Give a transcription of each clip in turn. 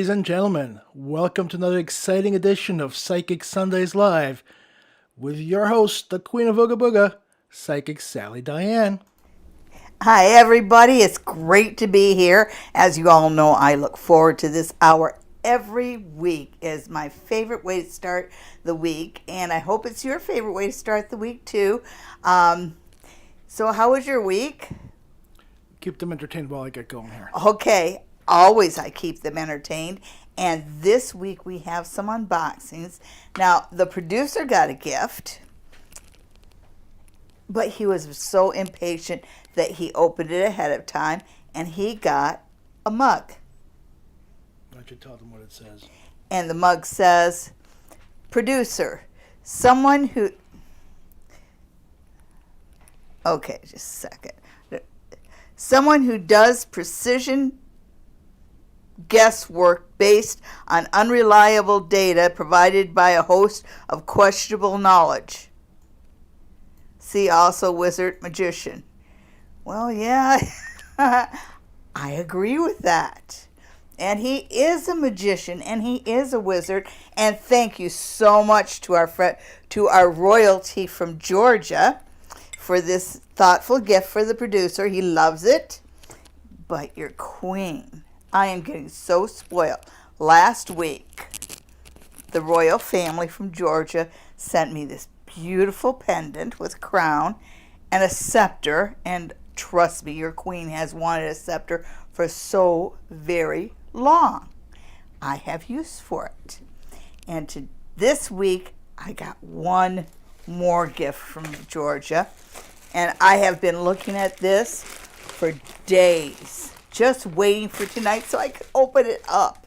Ladies and gentlemen, welcome to another exciting edition of Psychic Sundays Live with your host, the Queen of Ooga Booga, Psychic Sally Diane. Hi, everybody. It's great to be here. As you all know, I look forward to this hour every week. Is my favorite way to start the week, and I hope it's your favorite way to start the week, too. So how was your week? Keep them entertained while I get going here. Okay. Always I keep them entertained. And this week we have some unboxings. Now, the producer got a gift, but he was so impatient that he opened it ahead of time, and he got a mug. Why don't you tell them what it says? And the mug says, producer, someone who... Okay, just a second. Someone who does precision guesswork based on unreliable data provided by a host of questionable knowledge. See also wizard, magician. Well, yeah, I agree with that. And he is a magician and he is a wizard. And thank you so much to our royalty from Georgia for this thoughtful gift for the producer. He loves it. But your queen, I am getting so spoiled. Last week, the royal family from Georgia sent me this beautiful pendant with a crown and a scepter. And trust me, your queen has wanted a scepter for so very long. I have use for it. And this week, I got one more gift from Georgia. And I have been looking at this for days, just waiting for tonight so I could open it up,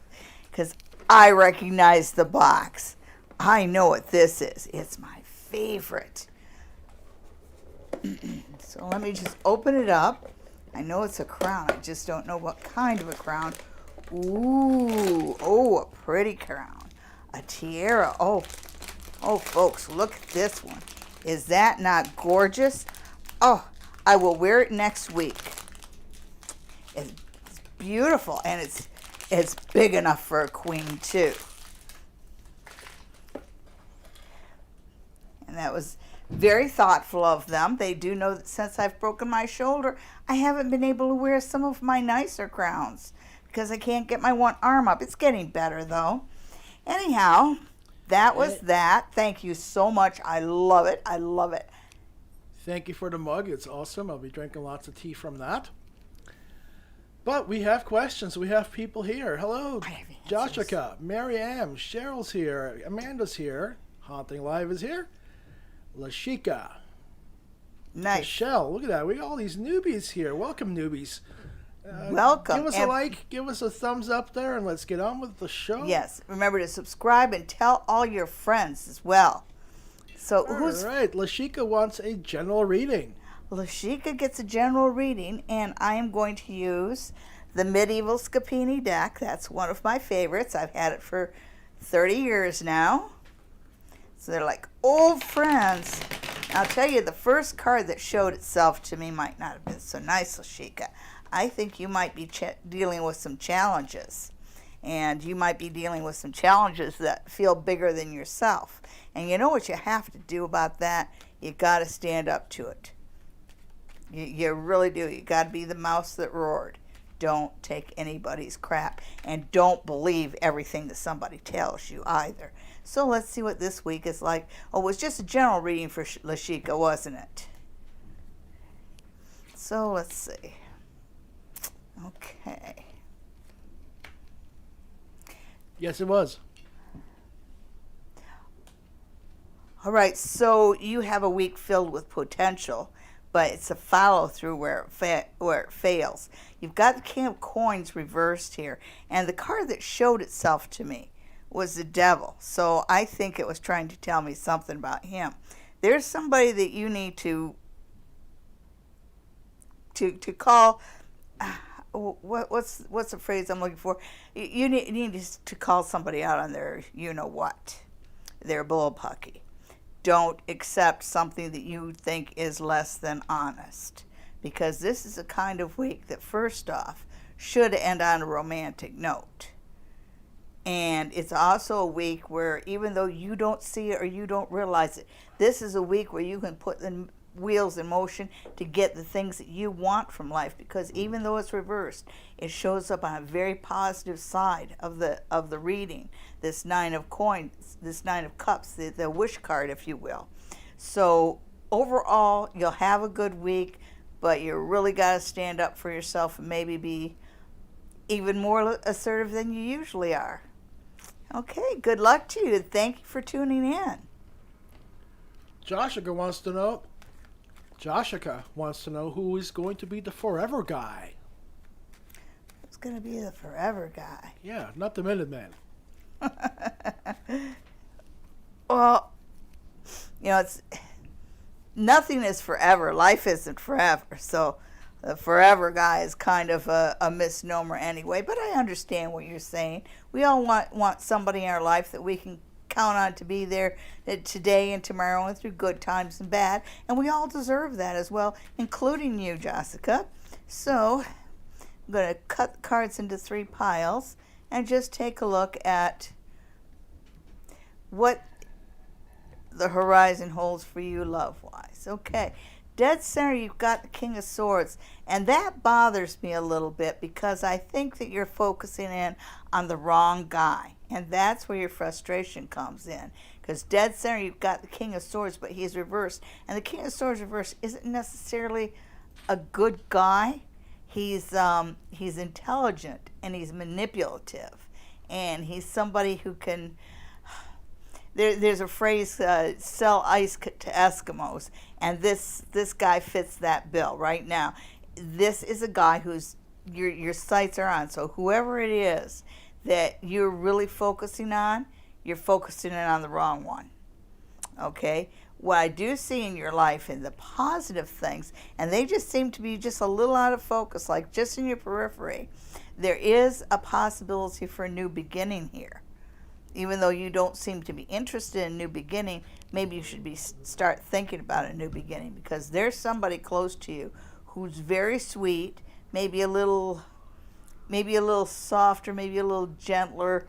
because I recognize the box. I know what this is. It's my favorite. So let me just open it up. I know it's a crown. I just don't know what kind of a crown. Ooh, oh, a pretty crown. A tiara. Oh, folks, look at this one. Is that not gorgeous? Oh, I will wear it next week. It's beautiful, and it's big enough for a queen, too. And that was very thoughtful of them. They do know that since I've broken my shoulder, I haven't been able to wear some of my nicer crowns because I can't get my one arm up. It's getting better, though. Anyhow, that was that. Thank you so much. I love it. I love it. Thank you for the mug. It's awesome. I'll be drinking lots of tea from that. But we have questions. We have people here. Hello, Joshua, Mary Ann, Cheryl's here, Amanda's here, Haunting Live is here, Lashika, nice. Michelle, look at that. We got all these newbies here. Welcome, newbies. Welcome. Give us a like, give us a thumbs up there, and let's get on with the show. Yes. Remember to subscribe and tell all your friends as well. So all right. Lashika wants a general reading. Lashika gets a general reading, and I am going to use the Medieval Scapini deck. That's one of my favorites. I've had it for 30 years now. So they're like old friends. I'll tell you, the first card that showed itself to me might not have been so nice, Lashika. I think you might be dealing with some challenges. And you might be dealing with some challenges that feel bigger than yourself. And you know what you have to do about that? You got to stand up to it. You really do. You got to be the mouse that roared. Don't take anybody's crap. And don't believe everything that somebody tells you either. So let's see what this week is like. Oh, it was just a general reading for Lashika, wasn't it? So let's see. Okay. Yes, it was. All right, so you have a week filled with potential, but it's a follow-through where it fails. You've got the King of Coins reversed here, and the card that showed itself to me was the Devil. So I think it was trying to tell me something about him. There's somebody that you need to call. What's the phrase I'm looking for? You need to call somebody out on their you-know-what, their bullpucky. Don't accept something that you think is less than honest, because this is a kind of week that, first off, should end on a romantic note. And it's also a week where, even though you don't see it or you don't realize it, this is a week where you can put the wheels in motion to get the things that you want from life. Because even though it's reversed, it shows up on a very positive side of the reading. This Nine of Coins, this Nine of Cups, the wish card, if you will. So overall, you'll have a good week, but you really got to stand up for yourself and maybe be even more assertive than you usually are. Okay, good luck to you. Thank you for tuning in. Joshua wants to know who is going to be the forever guy. Who's going to be the forever guy? Yeah, not the Minuteman. Well, it's nothing is forever. Life isn't forever. So the forever guy is kind of a misnomer anyway. But I understand what you're saying. We all want somebody in our life that we can count on to be there today and tomorrow and through good times and bad. And we all deserve that as well, including you, Jessica. So I'm going to cut the cards into 3 piles and just take a look at what the horizon holds for you love-wise. Okay, dead center, you've got the King of Swords, and that bothers me a little bit because I think that you're focusing in on the wrong guy, and that's where your frustration comes in. Because dead center, you've got the King of Swords, but he's reversed, and the King of Swords reversed isn't necessarily a good guy. He's intelligent and he's manipulative, and he's somebody who can. There's a phrase, sell ice to Eskimos, and this guy fits that bill right now. This is a guy who's your sights are on. So whoever it is that you're really focusing on, you're focusing in on the wrong one. Okay? What I do see in your life in the positive things, and they just seem to be just a little out of focus, like just in your periphery, there is a possibility for a new beginning here. Even though you don't seem to be interested in a new beginning, maybe you should start thinking about a new beginning, because there's somebody close to you who's very sweet, maybe a little softer, maybe a little gentler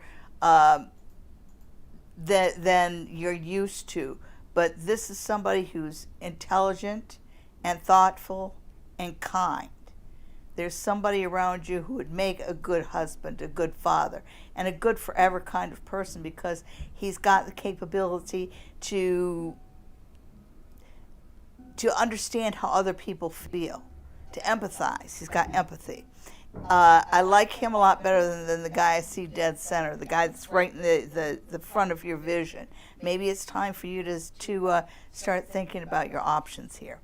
than you're used to. But this is somebody who's intelligent and thoughtful and kind. There's somebody around you who would make a good husband, a good father, and a good forever kind of person, because he's got the capability to understand how other people feel, to empathize. He's got empathy. I like him a lot better than the guy I see dead center, the guy that's right in the front of your vision. Maybe it's time for you to start thinking about your options here.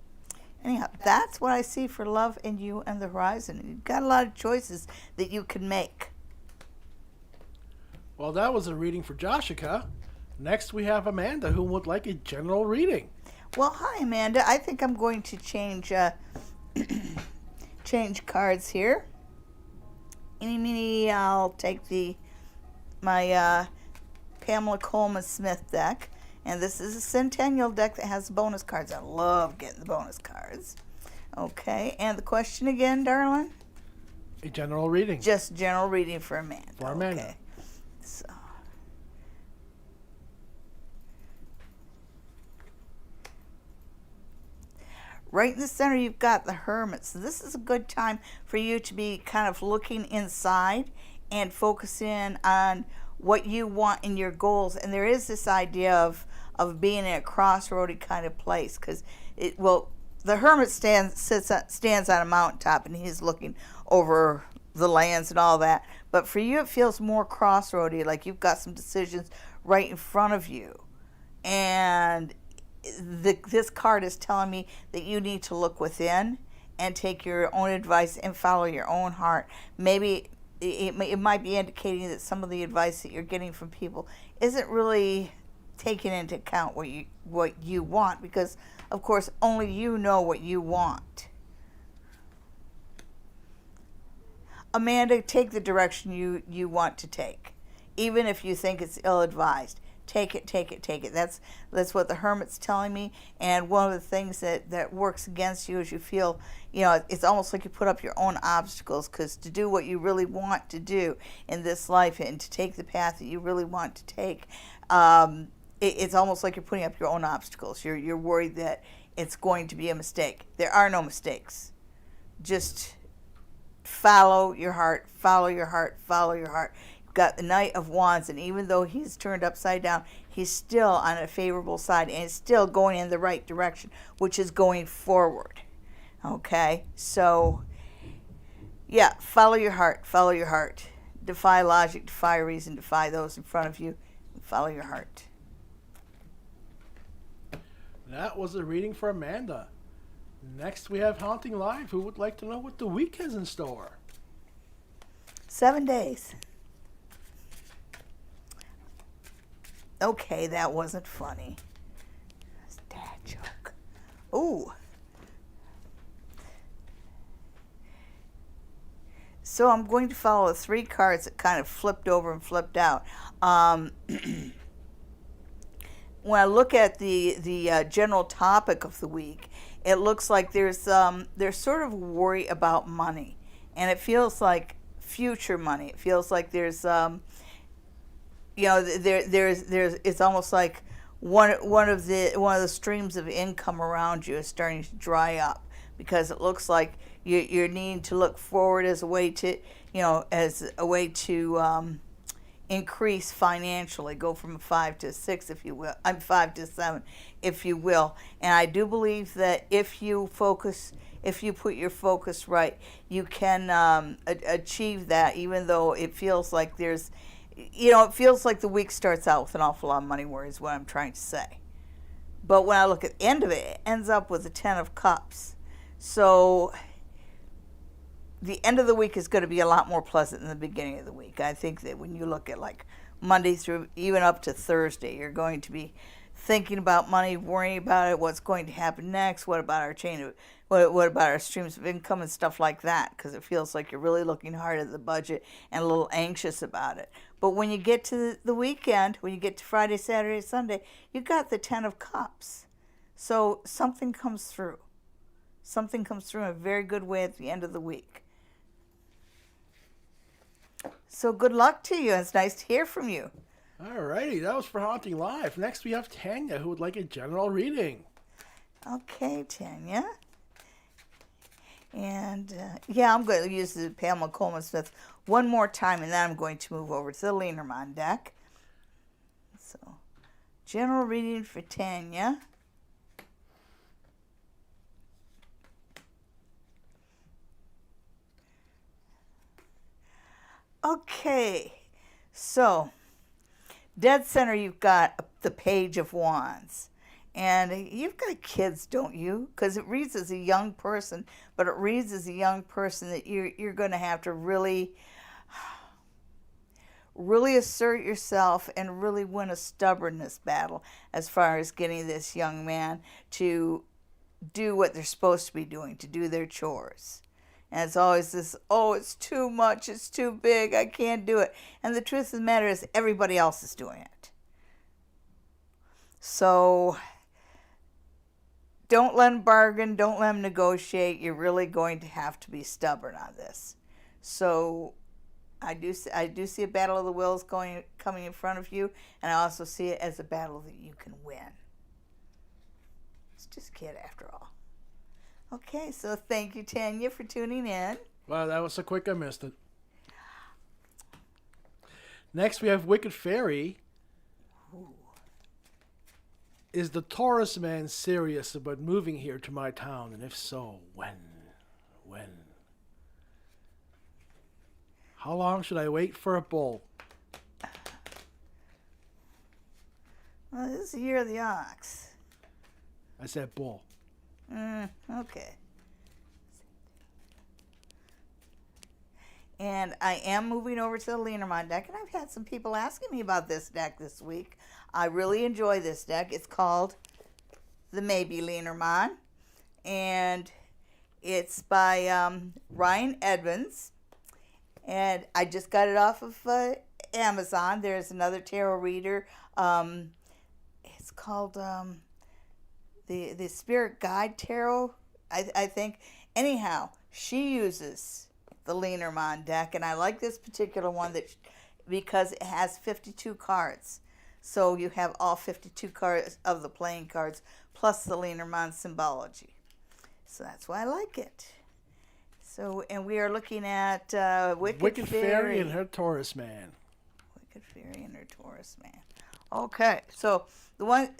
Anyhow, that's what I see for love in you and the horizon. You've got a lot of choices that you can make. Well, that was a reading for Joshua. Next, we have Amanda, who would like a general reading. Well, hi, Amanda. I think I'm going to change change cards here. I'll take my Pamela Coleman Smith deck. And this is a Centennial deck that has bonus cards. I love getting the bonus cards. Okay, and the question again, darling? A general reading. Just general reading for Amanda. For Amanda. Okay. So. Right in the center, you've got the Hermit. So this is a good time for you to be kind of looking inside and focusing on what you want in your goals. And there is this idea of being in a crossroady kind of place, because the Hermit stands on a mountaintop and he's looking over the lands and all that. But for you, it feels more crossroady, like you've got some decisions right in front of you. And this card is telling me that you need to look within and take your own advice and follow your own heart. Maybe it might be indicating that some of the advice that you're getting from people isn't really taking into account what you want, because of course only you know what you want. Amanda, take the direction you want to take, even if you think it's ill-advised. Take it, take it, take it. That's what the Hermit's telling me. And one of the things that works against you is you feel, it's almost like you put up your own obstacles, because to do what you really want to do in this life and to take the path that you really want to take, it's almost like you're putting up your own obstacles. You're worried that it's going to be a mistake. There are no mistakes. Just follow your heart, follow your heart, follow your heart. You've got the Knight of Wands, and even though he's turned upside down, he's still on a favorable side, and it's still going in the right direction, which is going forward. Okay? So, yeah, follow your heart, follow your heart. Defy logic, defy reason, defy those in front of you, and follow your heart. That was a reading for Amanda. Next, we have Haunting Live, who would like to know what the week has in store. 7 days. Okay, that wasn't funny. That's a dad joke. Ooh. So I'm going to follow the 3 cards that kind of flipped over and flipped out. When I look at the general topic of the week, it looks like there's sort of worry about money, and it feels like future money. It feels like there's it's almost like one of the streams of income around you is starting to dry up, because it looks like you're needing to look forward as a way to increase financially, go from 5 to 6, if you will. I'm 5 to 7, if you will. And I do believe that if you put your focus right, you can achieve that, even though it feels like it feels like the week starts out with an awful lot of money worries, what I'm trying to say. But when I look at the end of it, it ends up with the 10 of Cups. So the end of the week is going to be a lot more pleasant than the beginning of the week. I think that when you look at like Monday through even up to Thursday, you're going to be thinking about money, worrying about it, what's going to happen next, what about our what about our streams of income and stuff like that, because it feels like you're really looking hard at the budget and a little anxious about it. But when you get to the weekend, when you get to Friday, Saturday, Sunday, you got the 10 of Cups. So something comes through. Something comes through in a very good way at the end of the week. So good luck to you. It's nice to hear from you. Alrighty, that was for Haunting Live. Next, we have Tanya, who would like a general reading. Okay, Tanya. And, I'm going to use the Pamela Coleman Smith one more time, and then I'm going to move over to the Lenormand deck. So, general reading for Tanya. Okay, so dead center, you've got the Page of Wands. And you've got kids, don't you? Because it reads as a young person, but it reads as a young person that you're going to have to really assert yourself and really win a stubbornness battle as far as getting this young man to do what they're supposed to be doing, to do their chores. And it's always this, oh, it's too much, it's too big, I can't do it. And the truth of the matter is everybody else is doing it. So don't let them bargain, don't let them negotiate. You're really going to have to be stubborn on this. So I do see a battle of the wills coming in front of you, and I also see it as a battle that you can win. It's just a kid after all. Okay, so thank you, Tanya, for tuning in. Wow, that was so quick I missed it. Next, we have Wicked Fairy. Ooh. Is the Taurus man serious about moving here to my town? And if so, when? When? How long should I wait for a bull? Well, this is the year of the ox. I said bull. Okay. And I am moving over to the Lenormand deck, and I've had some people asking me about this deck this week. I really enjoy this deck. It's called the Maybe Lenormand, and it's by Ryan Edmonds, and I just got it off of Amazon. There's another tarot reader. It's called the Spirit Guide Tarot, I think. Anyhow, she uses the Lenormand deck, and I like this particular one because it has 52 cards. So you have all 52 cards of the playing cards plus the Lenormand symbology. So that's why I like it. So, and we are looking at Wicked Fairy and her Taurus man. Wicked Fairy and her Taurus man. Okay, so the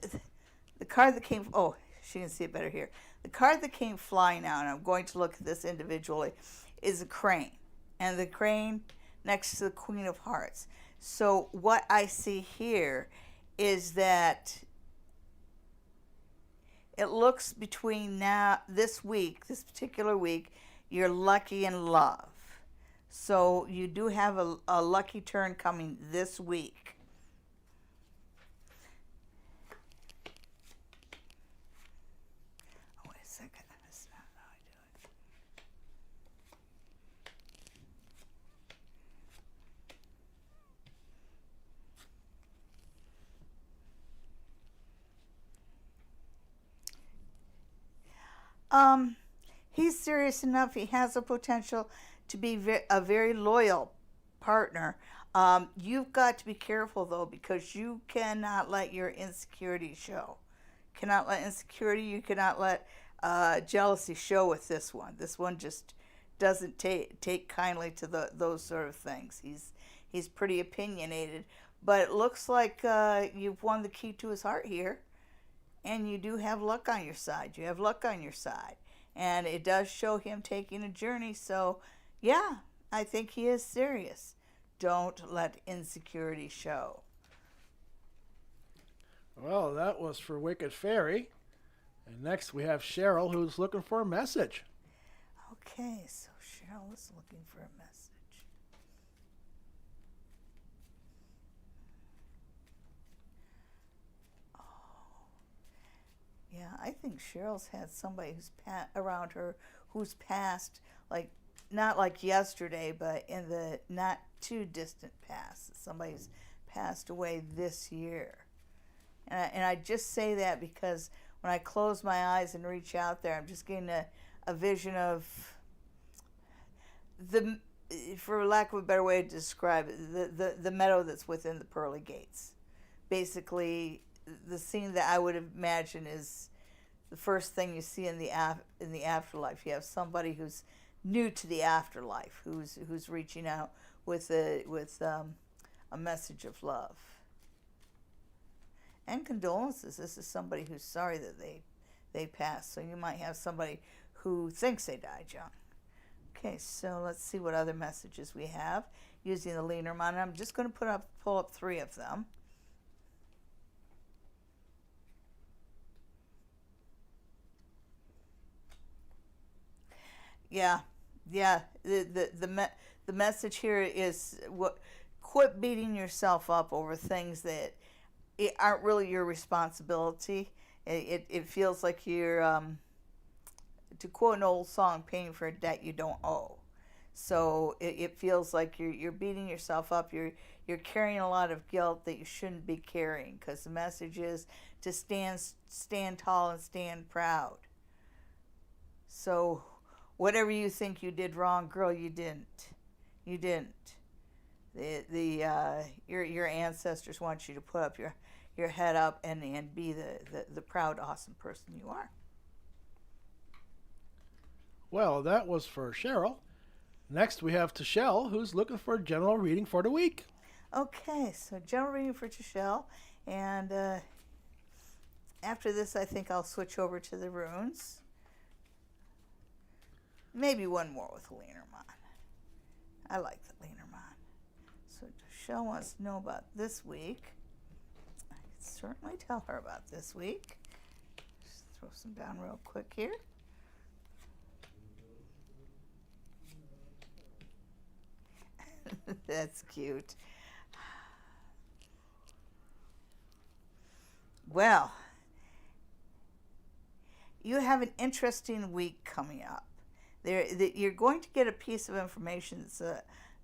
card that came, oh, she can see it better here. The card that came flying out, and I'm going to look at this individually, is a crane. And the crane next to the Queen of Hearts. So what I see here is that it looks between this particular week, you're lucky in love. So you do have a lucky turn coming this week. Oh, wait a second. That's not how I do it. He's serious enough. He has the potential to be a very loyal partner. You've got to be careful, though, because you cannot let your insecurity show. You cannot let jealousy show with this one. This one just doesn't take kindly to those sort of things. He's pretty opinionated, but it looks like you've won the key to his heart here. And you do have luck on your side. And it does show him taking a journey. So, yeah, I think he is serious. Don't let insecurity show. Well, that was for Wicked Fairy. And next we have Cheryl, who's looking for a message. Okay, so Cheryl is looking for a message. Yeah, I think Cheryl's had somebody who's around her who's passed, like not like yesterday, but in the not too distant past. Somebody's passed away this year, and I just say that because when I close my eyes and reach out there, I'm just getting a vision of for lack of a better way to describe it, the meadow that's within the pearly gates. Basically, the scene that I would imagine is the first thing you see in the afterlife. You have somebody who's new to the afterlife, who's reaching out with a message of love and condolences. This is somebody who's sorry that they passed. So you might have somebody who thinks they died young. Okay, so let's see what other messages we have using the Lenormand. I'm just going to pull up 3 of them. Yeah. The message here is quit beating yourself up over things that aren't really your responsibility. It feels like you're, to quote an old song, paying for a debt you don't owe. So it feels like you're beating yourself up. You're carrying a lot of guilt that you shouldn't be carrying, because the message is to stand tall and stand proud. So whatever you think you did wrong, girl, you didn't. You didn't. Your ancestors want you to put up your head up and be the proud, awesome person you are. Well, that was for Cheryl. Next, we have Tashelle, who's looking for a general reading for the week. Okay, so general reading for Tashelle, and after this, I think I'll switch over to the runes. Maybe one more with the Lenormand. I like the Lenormand. So Tashelle wants to know about this week. I can certainly tell her about this week. Just throw some down real quick here. That's cute. Well, you have an interesting week coming up. You're going to get a piece of information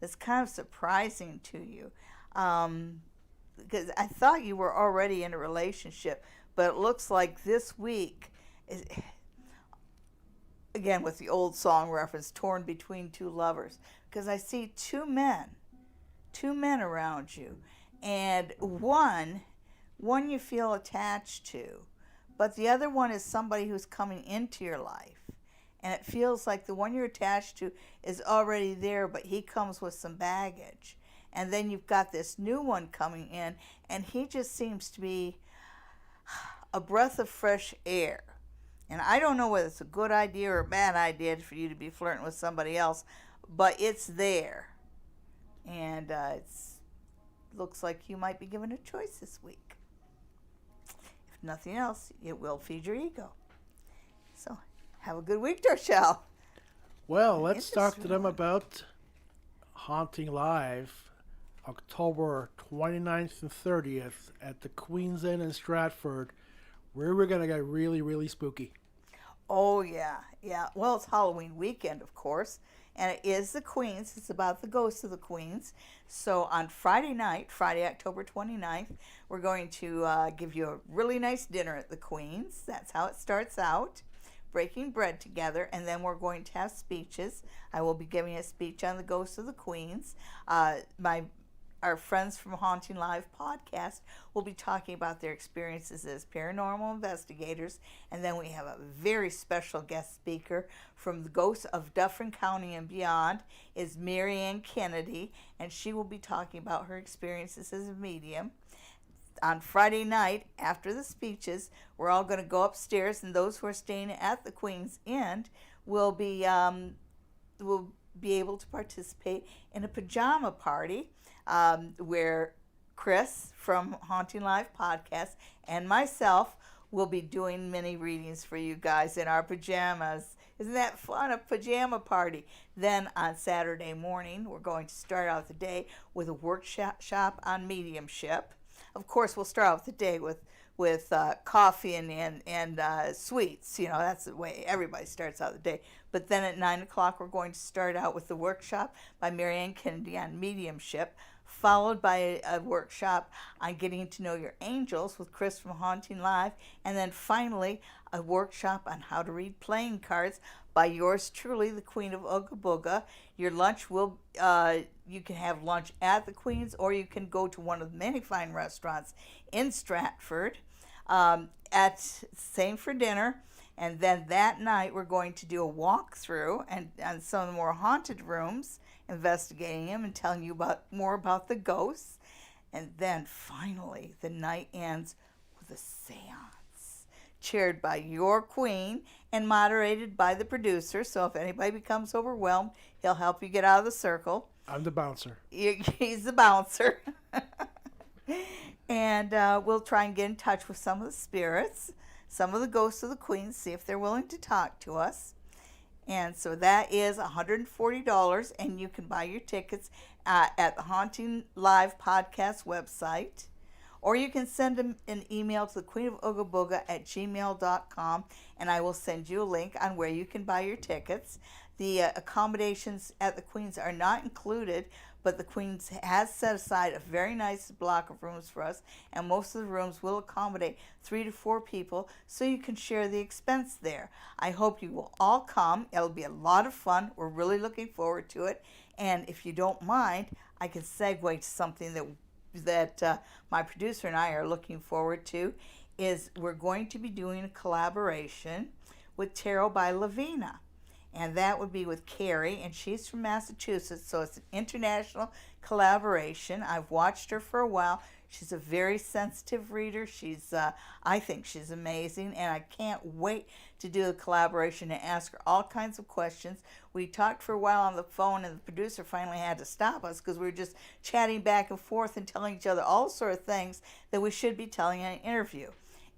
that's kind of surprising to you. Because I thought you were already in a relationship, but it looks like this week is, again with the old song reference, torn between two lovers, because I see two men around you, and one you feel attached to, but the other one is somebody who's coming into your life, and it feels like the one you're attached to is already there, but he comes with some baggage. And then you've got this new one coming in, and he just seems to be a breath of fresh air. And I don't know whether it's a good idea or a bad idea for you to be flirting with somebody else, but it's there. And it looks like you might be given a choice this week. If nothing else, it will feed your ego. So have a good week, Dorchelle. Well, let's talk to them about Haunting Live, October 29th and 30th at the Queen's Inn in Stratford, where we're going to get really, really spooky. Oh, yeah. Well, it's Halloween weekend, of course, and it is the Queen's. It's about the ghosts of the Queens. So on Friday night, Friday, October 29th, we're going to give you a really nice dinner at the Queen's. That's how it starts out, breaking bread together, and then we're going to have speeches. I will be giving a speech on the ghosts of the Queens. Our friends from Haunting Live podcast will be talking about their experiences as paranormal investigators. And then we have a very special guest speaker from the Ghosts of Dufferin County and beyond is Marianne Kennedy, and she will be talking about her experiences as a medium. On Friday night, after the speeches, we're all going to go upstairs, and those who are staying at the Queen's Inn will be able to participate in a pajama party where Chris from Haunting Live podcast and myself will be doing mini readings for you guys in our pajamas. Isn't that fun? A pajama party. Then on Saturday morning, we're going to start out the day with a workshop on mediumship. Of course, we'll start out the day with coffee and sweets. You know, that's the way everybody starts out the day. But then at 9 o'clock, we're going to start out with the workshop by Marianne Kennedy on mediumship, followed by a workshop on getting to know your angels with Chris from Haunting Live, and then finally a workshop on how to read playing cards by yours truly, the Queen of Ooga Booga. Your lunch will, you can have lunch at the Queen's, or you can go to one of the many fine restaurants in Stratford. Same for dinner. And then that night we're going to do a walkthrough and some of the more haunted rooms, investigating them and telling you more about the ghosts. And then finally the night ends with a seance, chaired by your queen and moderated by the producer. So if anybody becomes overwhelmed, he'll help you get out of the circle. I'm the bouncer. He's the bouncer. And we'll try and get in touch with some of the spirits, some of the ghosts of the Queen, see if they're willing to talk to us. And so that is $140, and you can buy your tickets at the Haunting Live podcast website. Or you can send an email to the Queen of Ooga Booga at gmail.com, and I will send you a link on where you can buy your tickets. The accommodations at the Queen's are not included, but the Queen's has set aside a very nice block of rooms for us, and most of the rooms will accommodate 3 to 4 people, so you can share the expense there. I hope you will all come. It'll be a lot of fun. We're really looking forward to it. And if you don't mind, I can segue to something that my producer and I are looking forward to. Is we're going to be doing a collaboration with Tarot by Lavina. And that would be with Carrie, and she's from Massachusetts, so it's an international collaboration. I've watched her for a while. She's a very sensitive reader. I think she's amazing, and I can't wait to do the collaboration and ask her all kinds of questions. We talked for a while on the phone, and the producer finally had to stop us because we were just chatting back and forth and telling each other all sort of things that we should be telling in an interview.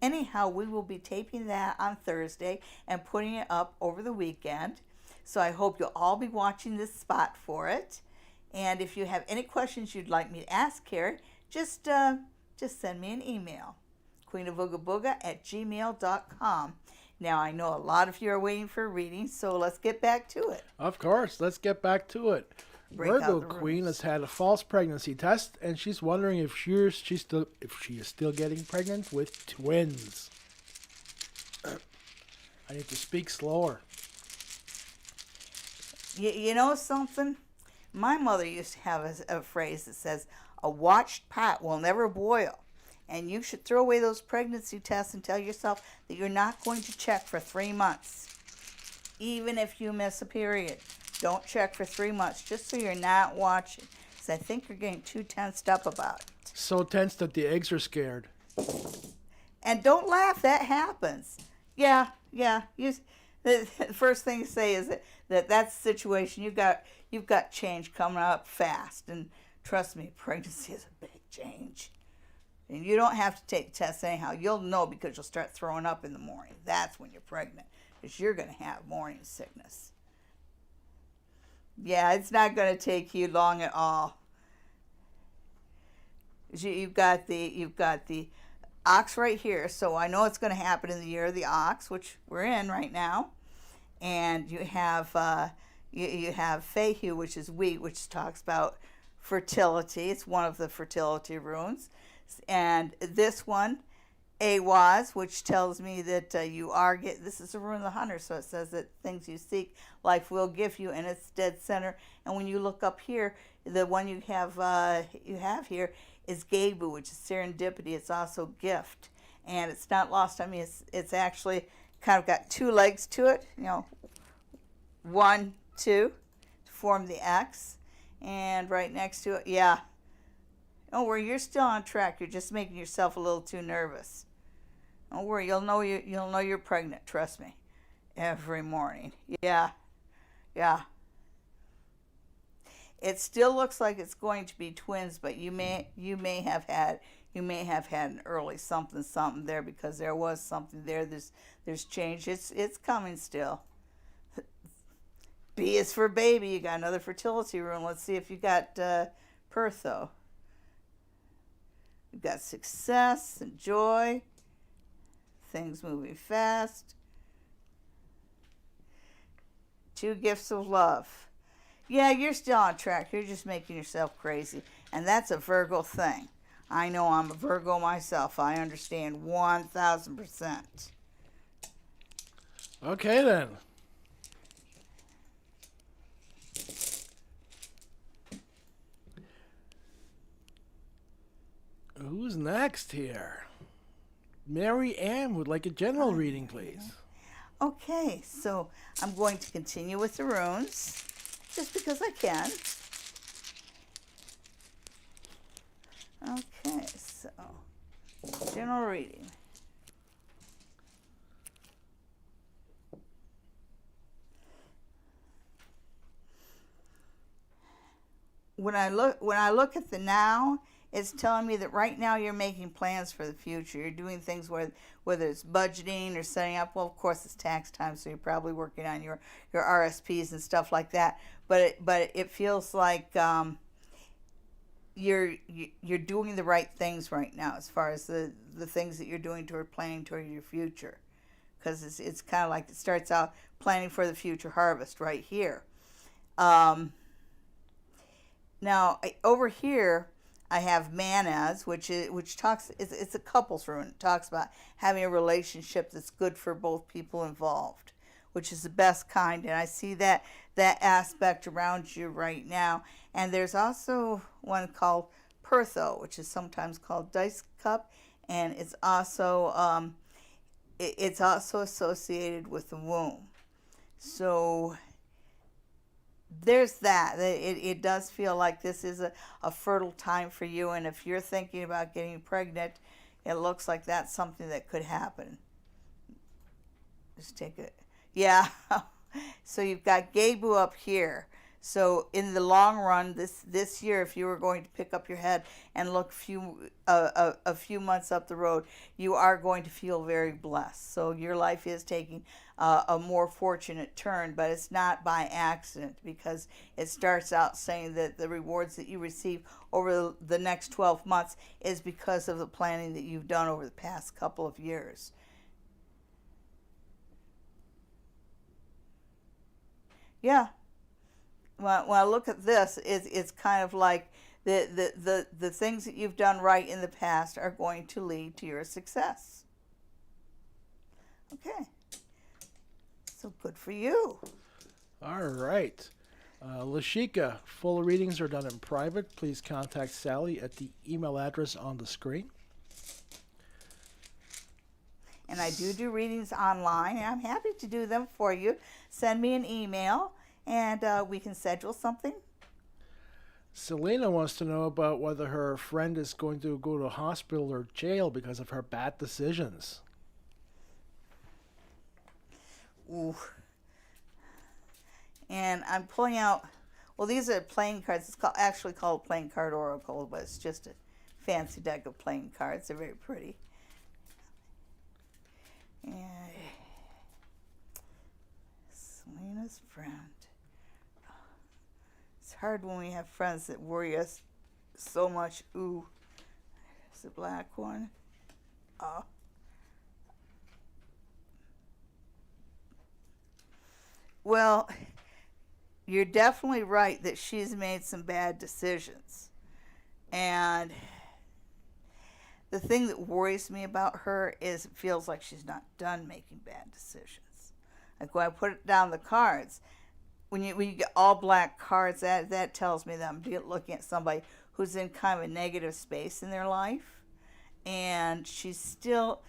Anyhow, we will be taping that on Thursday and putting it up over the weekend. So I hope you'll all be watching this spot for it. And if you have any questions you'd like me to ask Carrie, just send me an email, queenofoogaBooga@gmail.com. Now, I know a lot of you are waiting for a reading, so let's get back to it. Of course, let's get back to it. break out Virgo the Queen has rumors. had a false pregnancy test, and she's wondering if she is still getting pregnant with twins. I need to speak slower. You know something? My mother used to have a phrase that says, "A watched pot will never boil." And you should throw away those pregnancy tests and tell yourself that you're not going to check for 3 months. Even if you miss a period, don't check for 3 months, just so you're not watching. Because I think you're getting too tensed up about it. So tense that the eggs are scared. And don't laugh, that happens. Yeah. The first thing to say is that's the situation. You've got change coming up fast. And trust me, pregnancy is a big change. And you don't have to take tests anyhow. You'll know because you'll start throwing up in the morning. That's when you're pregnant, because you're going to have morning sickness. Yeah, it's not going to take you long at all. You've got the ox right here, so I know it's going to happen in the year of the ox, which we're in right now. And you have you have Fehu, which is wheat, which talks about fertility. It's one of the fertility runes. And this one, Awaz, which tells me that this is a rune of the hunter, so it says that things you seek, life will give you, and it's dead center. And when you look up here, the one you have here is Gebu, which is serendipity. It's also gift, and it's not lost on me. It's actually kind of got 2 legs to it. 1, 2, to form the X, and right next to it, yeah. Don't worry, you're still on track. You're just making yourself a little too nervous. Don't worry, you'll know you're pregnant. Trust me, every morning. Yeah. It still looks like it's going to be twins, but you may have had an early something there, because there was something there. There's change. It's coming still. B is for baby. You got another fertility rune. Let's see if you got Pertho. You've got success and joy, things moving fast. 2 gifts of love. Yeah, you're still on track. You're just making yourself crazy. And that's a Virgo thing. I know I'm a Virgo myself. I understand 1,000%. Okay, then. Who's next here? Mary Ann would like a general reading, please. Okay, so I'm going to continue with the runes, just because I can. Okay, so general reading. When I look at the now, it's telling me that right now you're making plans for the future. You're doing things whether it's budgeting or setting up. Well, of course, it's tax time, so you're probably working on your RSPs and stuff like that. But it feels like you're doing the right things right now as far as the things that you're doing toward planning toward your future. Because it's kind of like it starts out planning for the future harvest right here. Now, over here, I have Manaz, which talks. It's a couples rune. It talks about having a relationship that's good for both people involved, which is the best kind. And I see that aspect around you right now. And there's also one called Pertho, which is sometimes called Dice Cup, and it's also associated with the womb. So there's that. It does feel like this is a fertile time for you, and if you're thinking about getting pregnant, it looks like that's something that could happen. Just take it. Yeah. So you've got Gebu up here. So in the long run, this year, if you were going to pick up your head and look a few months up the road, you are going to feel very blessed. So your life is taking a more fortunate turn, but it's not by accident, because it starts out saying that the rewards that you receive over the next 12 months is because of the planning that you've done over the past couple of years. Yeah. when I look at this, it's kind of like the things that you've done right in the past are going to lead to your success. Okay. So good for you. All right. Lashika, full readings are done in private. Please contact Sally at the email address on the screen. And I do readings online, and I'm happy to do them for you. Send me an email, and we can schedule something. Selena wants to know about whether her friend is going to go to hospital or jail because of her bad decisions. Ooh. And I'm pulling out, well, these are playing cards. It's actually called Playing Card Oracle, but it's just a fancy deck of playing cards. They're very pretty. And Selena's friend. It's hard when we have friends that worry us so much. Ooh, there's the black one. Oh. Well, you're definitely right that she's made some bad decisions. And the thing that worries me about her is it feels like she's not done making bad decisions. Like when I put down the cards, when you get all black cards, that tells me that I'm looking at somebody who's in kind of a negative space in their life. And she's still,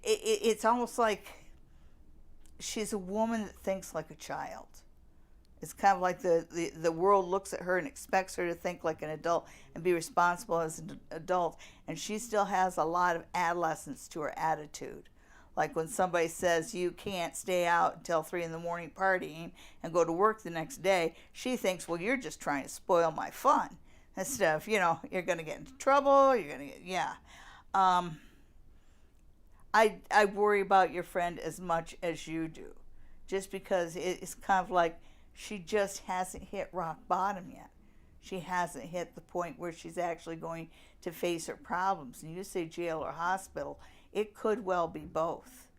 it's almost like she's a woman that thinks like a child. It's kind of like the world looks at her and expects her to think like an adult and be responsible as an adult. And she still has a lot of adolescence to her attitude. Like when somebody says you can't stay out until 3 a.m. partying and go to work the next day, she thinks, well, you're just trying to spoil my fun. Instead of, you're going to get into trouble. You're going to get, yeah. I worry about your friend as much as you do. Just because it's kind of like, she just hasn't hit rock bottom yet. She hasn't hit the point where she's actually going to face her problems. And you say jail or hospital, it could well be both.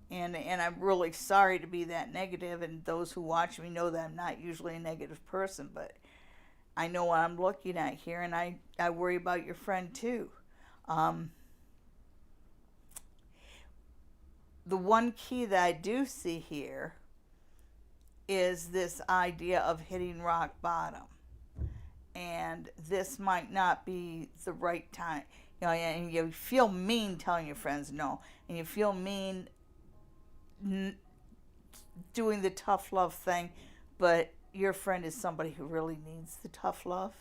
And I'm really sorry to be that negative, and those who watch me know that I'm not usually a negative person, but I know what I'm looking at here, and I worry about your friend too. The one key that I do see here is this idea of hitting rock bottom. And this might not be the right time. And you feel mean telling your friends no. And you feel mean doing the tough love thing. But your friend is somebody who really needs the tough love.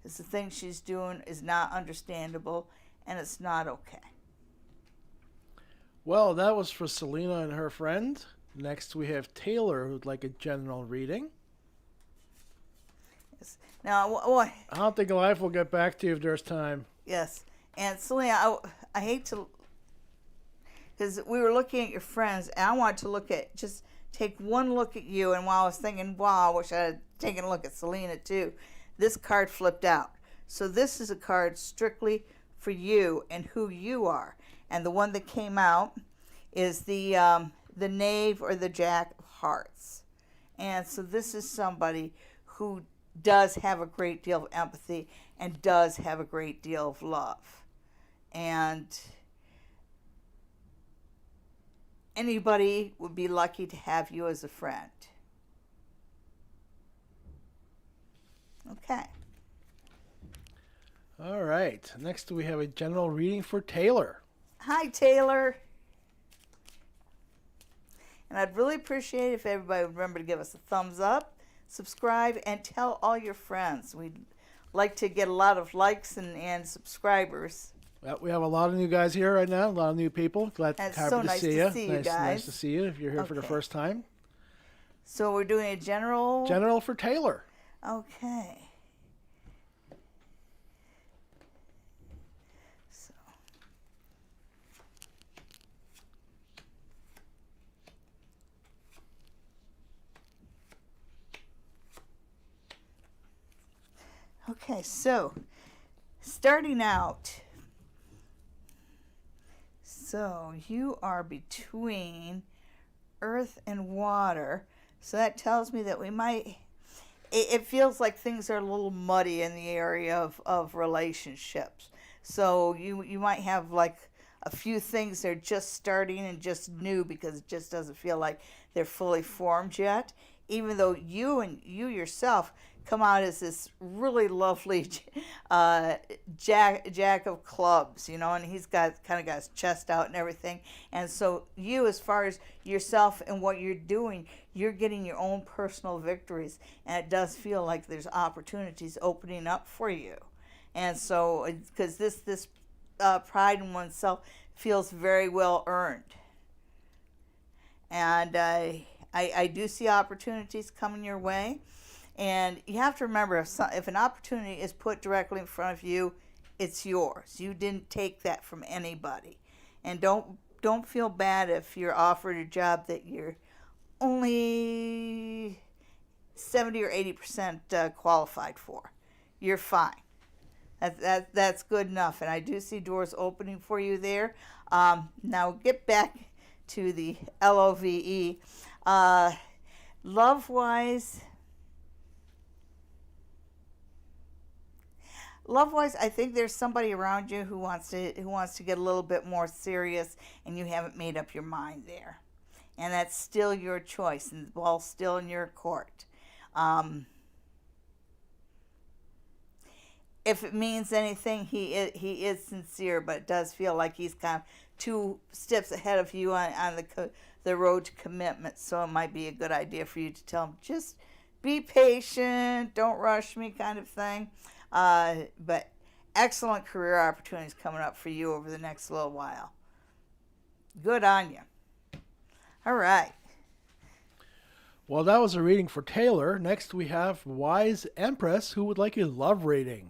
Because the thing she's doing is not understandable. And it's not okay. Well, that was for Selena and her friend. Next, we have Taylor, who'd like a general reading. Yes. Now, I don't think life will get back to you if there's time. Yes. And Selena, I hate to, because we were looking at your friends, and I wanted to just take one look at you, and while I was thinking, wow, I wish I had taken a look at Selena too, this card flipped out. So this is a card strictly for you and who you are. And the one that came out is the Knave or the Jack of Hearts. And so this is somebody who does have a great deal of empathy and does have a great deal of love. And anybody would be lucky to have you as a friend. Okay. All right. Next, we have a general reading for Taylor. Hi, Taylor. And I'd really appreciate it if everybody would remember to give us a thumbs up, subscribe, and tell all your friends. We'd like to get a lot of likes and subscribers. Well, we have a lot of new guys here right now, a lot of new people. Glad to see you. Nice to see you if you're here for the first time. So we're doing a general... General for Taylor. Okay. Okay, so starting out, so you are between earth and water. So that tells me that we might, it feels like things are a little muddy in the area of relationships. So you might have like a few things that are just starting and just new because it just doesn't feel like they're fully formed yet. Even though you yourself come out as this really lovely jack of clubs, and he's got his chest out and everything. And so you, as far as yourself and what you're doing, you're getting your own personal victories, and it does feel like there's opportunities opening up for you. And so, because this pride in oneself feels very well earned, and I do see opportunities coming your way. And you have to remember, if an opportunity is put directly in front of you, it's yours. You didn't take that from anybody. And don't feel bad if you're offered a job that you're only 70 or 80% qualified for. You're fine. That's good enough. And I do see doors opening for you there. Now get back to the LOVE. Love-wise, I think there's somebody around you who wants to get a little bit more serious, and you haven't made up your mind there. And that's still your choice, and the ball's still in your court. If it means anything, he is sincere, but it does feel like he's kind of 2 steps ahead of you on the road to commitment. So it might be a good idea for you to tell him, just be patient, don't rush me, kind of thing. But excellent career opportunities coming up for you over the next little while. Good on you. All right. Well, that was a reading for Taylor. Next we have Wise Empress, who would like a love reading.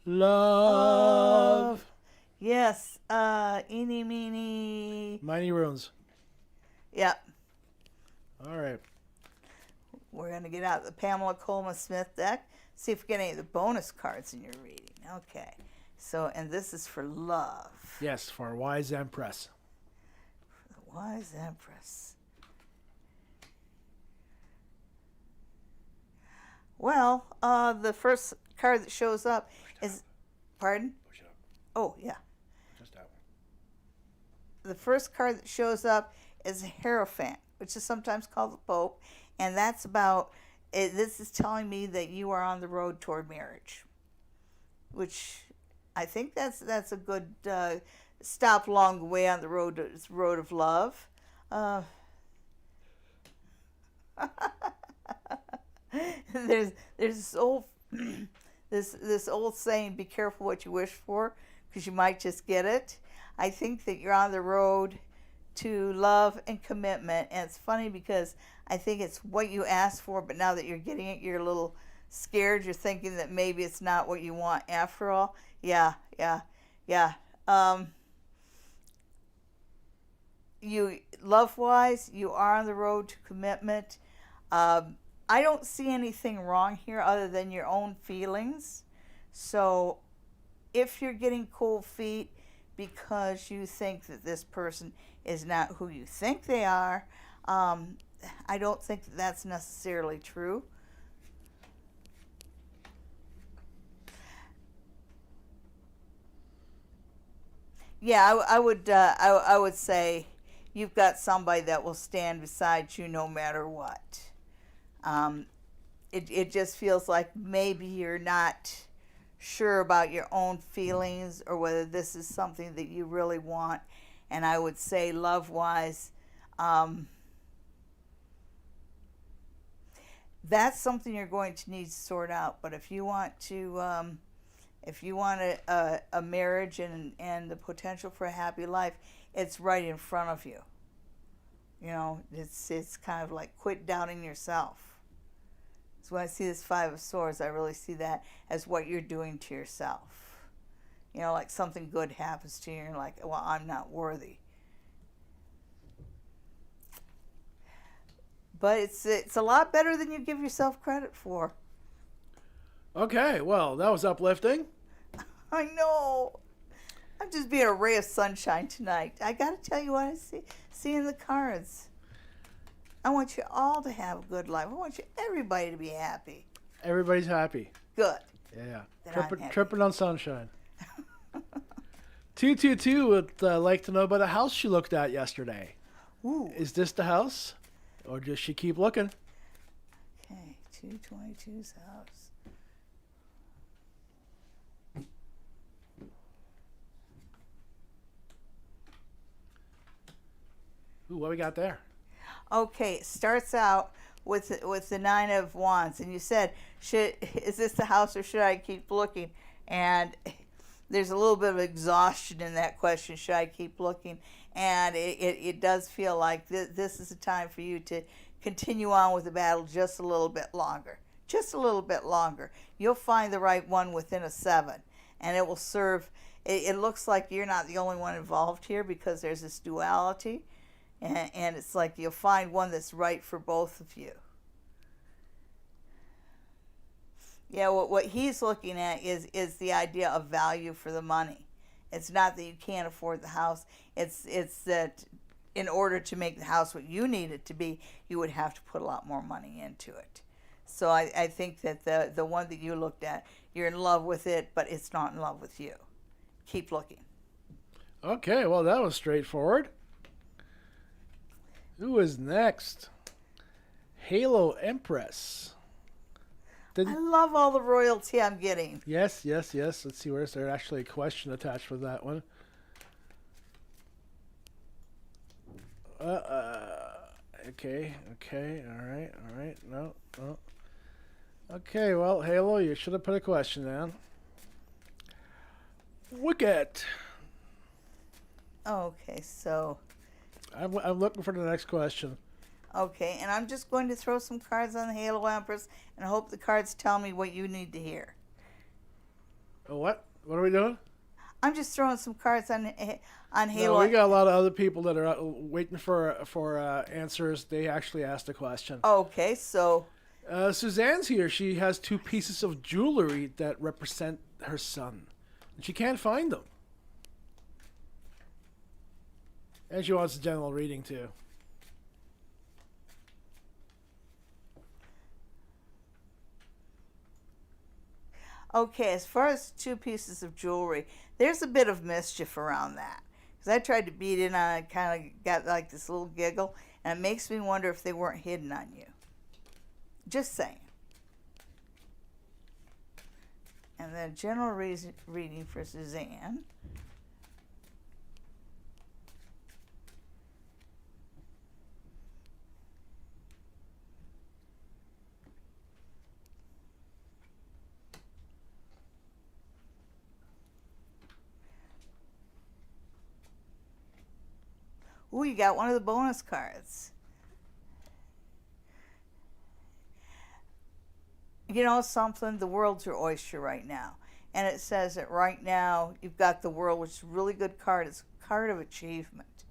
Love. Yes. Eeny, meeny. Miny runes. Yep. All right. We're going to get out the Pamela Coleman Smith deck. See if we get any of the bonus cards in your reading. Okay. So, and this is for love. Yes, for Wise Empress. For the Wise Empress. Well, the first card that shows up is... Pardon? Push it up. Oh, yeah. Just that one. The first card that shows up is a Hierophant, which is sometimes called the Pope. And that's about... This is telling me that you are on the road toward marriage, which I think that's a good stop along the way on the road of love. There's this old this old saying: "Be careful what you wish for, because you might just get it." I think that you're on the road to love and commitment, and it's funny because I think it's what you asked for, but now that you're getting it, you're a little scared. You're thinking that maybe it's not what you want after all. Yeah. You love-wise, you are on the road to commitment. I don't see anything wrong here other than your own feelings. So if you're getting cold feet because you think that this person is not who you think they are, I don't think that that's necessarily true. Yeah, I would say you've got somebody that will stand beside you no matter what. It just feels like maybe you're not sure about your own feelings or whether this is something that you really want. And I would say love-wise, that's something you're going to need to sort out. But if you want to, a marriage and the potential for a happy life, it's right in front of you. You know, it's kind of like quit doubting yourself. So when I see this Five of Swords, I really see that as what you're doing to yourself. You know, like something good happens to you, and you're like, well, I'm not worthy. But it's a lot better than you give yourself credit for. Okay, well, that was uplifting. I know. I'm just being a ray of sunshine tonight. I got to tell you what I see in the cards. I want you all to have a good life. I want everybody to be happy. Everybody's happy. Good. Yeah. That Tripping on sunshine. 222 would like to know about a house she looked at yesterday. Ooh. Is this the house? Or does she keep looking? Okay, 222's house. Ooh, what we got there? Okay, it starts out with the Nine of Wands, and you said, is this the house or should I keep looking? And there's a little bit of exhaustion in that question, should I keep looking? And it does feel like this is a time for you to continue on with the battle just a little bit longer. Just a little bit longer. You'll find the right one within a 7, and it will serve. It looks like you're not the only one involved here because there's this duality. And it's like you'll find one that's right for both of you. Yeah, what he's looking at is the idea of value for the money. It's not that you can't afford the house. It's that in order to make the house what you need it to be, you would have to put a lot more money into it. So I think that the one that you looked at, you're in love with it, but it's not in love with you. Keep looking. Okay, well, that was straightforward. Who is next? Halo Empress. I love all the royalty I'm getting. Yes. Let's see, where's there actually a question attached with that one? Okay, all right. No. Okay, well, Halo, you should have put a question down. Wicket. Okay, so... I'm looking for the next question. Okay, and I'm just going to throw some cards on the Halo Empress and hope the cards tell me what you need to hear. What? What are we doing? I'm just throwing some cards on Halo. No, we got a lot of other people that are waiting for answers. They actually asked a question. Okay, so... Suzanne's here. She has 2 pieces of jewelry that represent her son. And she can't find them. And she wants a general reading, too. Okay, as far as 2 pieces of jewelry, there's a bit of mischief around that. Because I tried to beat in on it, kind of got like this little giggle, and it makes me wonder if they weren't hidden on you. Just saying. And then general reading for Suzanne. Ooh, you got one of the bonus cards. You know something? The world's your oyster right now. And it says that right now you've got the world, which is a really good card. It's a card of achievement.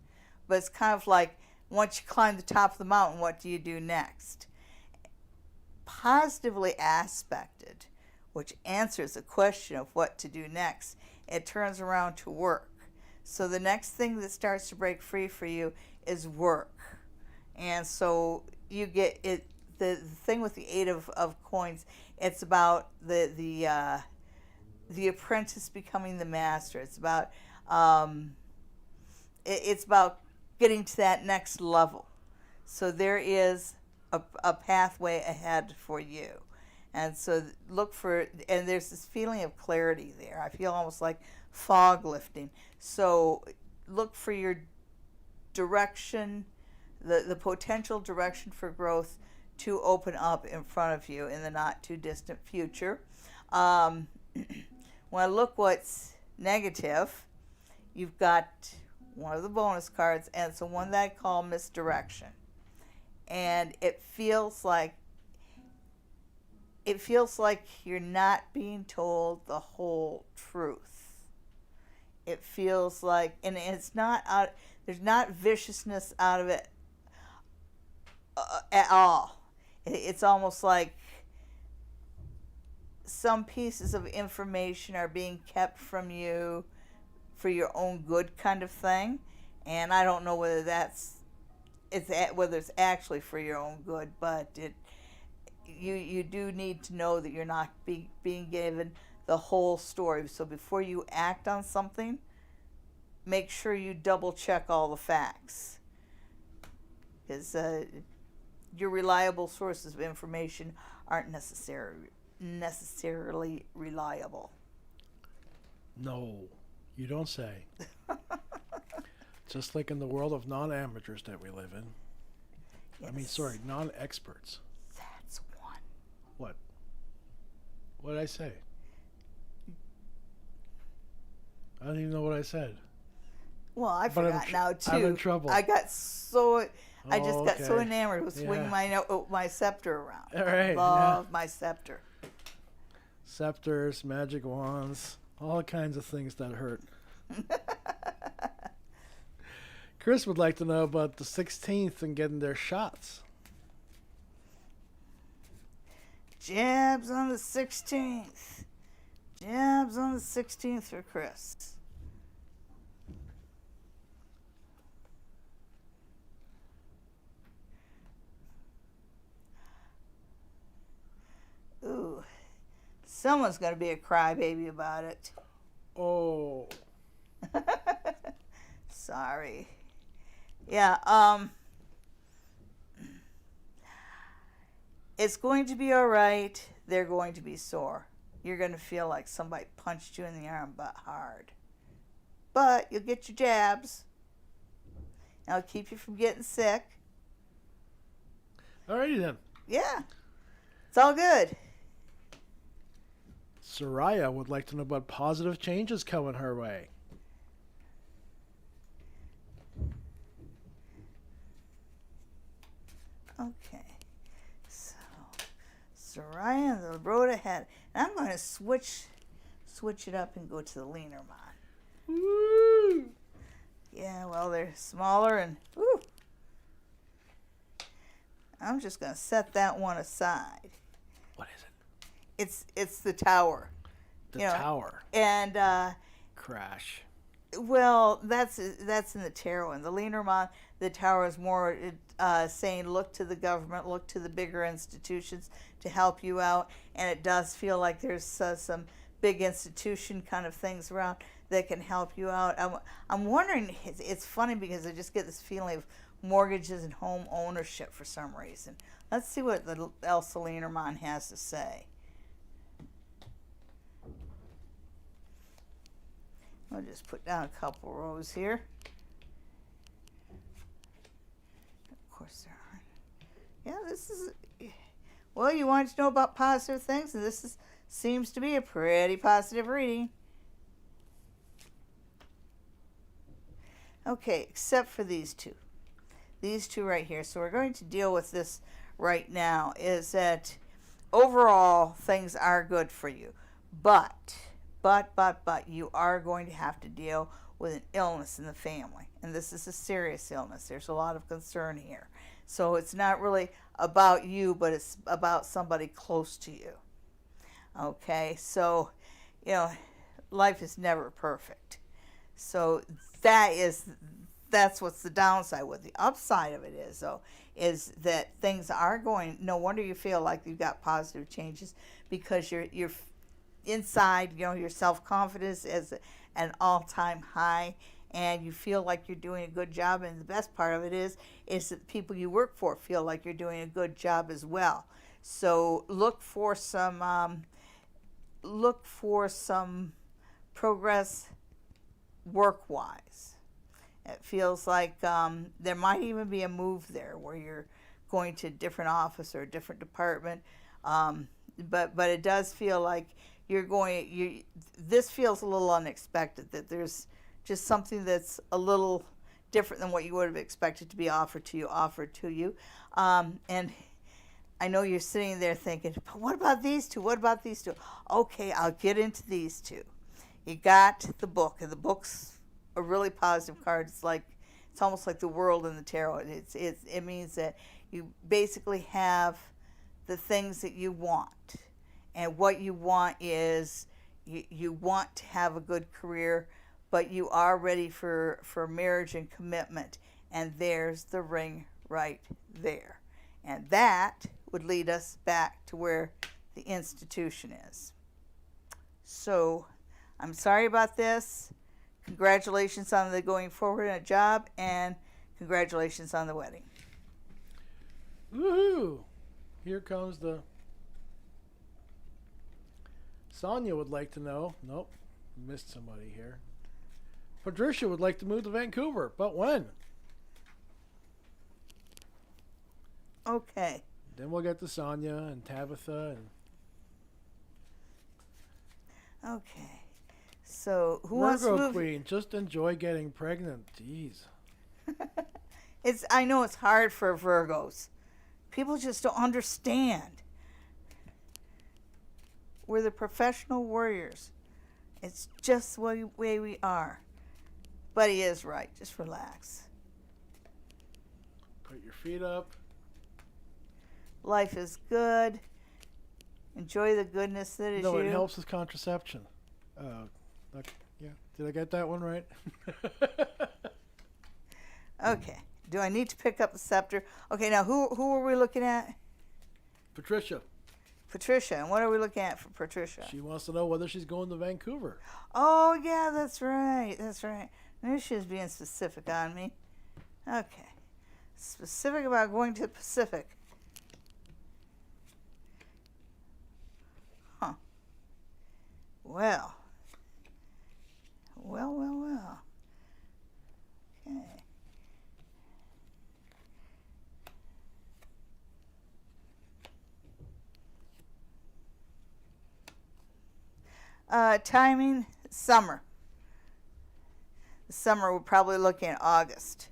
But it's kind of like once you climb the top of the mountain, what do you do next? Positively aspected, which answers the question of what to do next. It turns around to work. So the next thing that starts to break free for you is work. And so you get it. The thing with the 8 of coins, it's about the apprentice becoming the master. It's about it's about getting to that next level. So there is a pathway ahead for you. And so look for, and there's this feeling of clarity there. I feel almost like fog lifting. So look for your direction, the potential direction for growth to open up in front of you in the not too distant future. When I look what's negative, you've got one of the bonus cards, and it's the one that I call misdirection. And it feels like you're not being told the whole truth. It feels like, and it's not out, there's not viciousness out of it at all. It's almost like some pieces of information are being kept from you for your own good kind of thing. And I don't know whether whether it's actually for your own good, but you do need to know that you're not being given the whole story. So before you act on something, make sure you double check all the facts, because your reliable sources of information aren't necessarily reliable. No, you don't say. Just like in the world of non-amateurs that we live in. Yes. I mean, sorry, non-experts. That's one. What? What did I say? I don't even know what I said. Well, I forgot now too. I'm in trouble. I got so got so okay. enamored with swinging my scepter around. All right, Love my scepter. Scepters, magic wands, all kinds of things that hurt. Chris would like to know about the 16th and getting their shots. Jabs on the 16th. Jabs on the 16th for Chris. Ooh. Someone's going to be a crybaby about it. Oh. Sorry. Yeah, it's going to be all right. They're going to be sore. You're going to feel like somebody punched you in the arm but hard. But you'll get your jabs. And it'll keep you from getting sick. Alrighty then. Yeah. It's all good. Soraya would like to know about positive changes coming her way. Okay. So, Soraya and the road ahead. And I'm going to switch it up and go to the leaner mod. Woo! Yeah, well, they're smaller and woo. I'm just going to set that one aside. What is it? It's the tower. The tower. And Crash. well, that's in the tarot one. The leaner mod, the tower is more saying look to the government, look to the bigger institutions to help you out, and it does feel like there's some big institution kind of things around that can help you out. I'm wondering. It's funny because I just get this feeling of mortgages and home ownership for some reason. Let's see what else the Lenormand has to say. I'll just put down a couple rows here. Of course there aren't. Yeah, this is, well, you wanted to know about positive things, and seems to be a pretty positive reading. Okay, except for these two. These two right here. So we're going to deal with this right now, is that overall things are good for you. But you are going to have to deal with an illness in the family. And this is a serious illness. There's a lot of concern here. So it's not really about you, but it's about somebody close to you. Okay, so, life is never perfect. So that's what's the downside. What the upside of it is, though, is that things are going, no wonder you feel like you've got positive changes, because you're inside, your self-confidence is an all-time high, and you feel like you're doing a good job. And the best part of it is that the people you work for feel like you're doing a good job as well. So look for some progress work-wise. It feels like there might even be a move there where you're going to a different office or a different department. But it does feel like this feels a little unexpected, that there's just something that's a little different than what you would have expected to be offered to you. And I know you're sitting there thinking, but what about these two? What about these two? Okay, I'll get into these two. You got the book, and the book's a really positive card. It's almost like the world in the tarot. It means that you basically have the things that you want. And what you want is you want to have a good career, but you are ready for marriage and commitment. And there's the ring right there. And that would lead us back to where the institution is. So I'm sorry about this. Congratulations on the going forward in a job, and congratulations on the wedding. Woohoo! Here comes the... Sonia would like to know. Nope, missed somebody here. Patricia would like to move to Vancouver, but when? Okay. Then we'll get to Sonia and Tabitha and... Okay. So who wants to Virgo move? Queen, just enjoy getting pregnant. Jeez. I know it's hard for Virgos. People just don't understand. We're the professional warriors. It's just the way we are. But he is right. Just relax. Put your feet up. Life is good. Enjoy the goodness that is No, you. it helps with contraception. Yeah. Did I get that one right? Okay. Do I need to pick up the scepter? Okay, now who are we looking at? Patricia. Patricia. And what are we looking at for Patricia? She wants to know whether she's going to Vancouver. Oh, yeah, that's right. That's right. Maybe she was being specific on me. Okay. Specific about going to the Pacific. Huh. Well. Okay. Timing, summer. The summer, we're probably looking at August.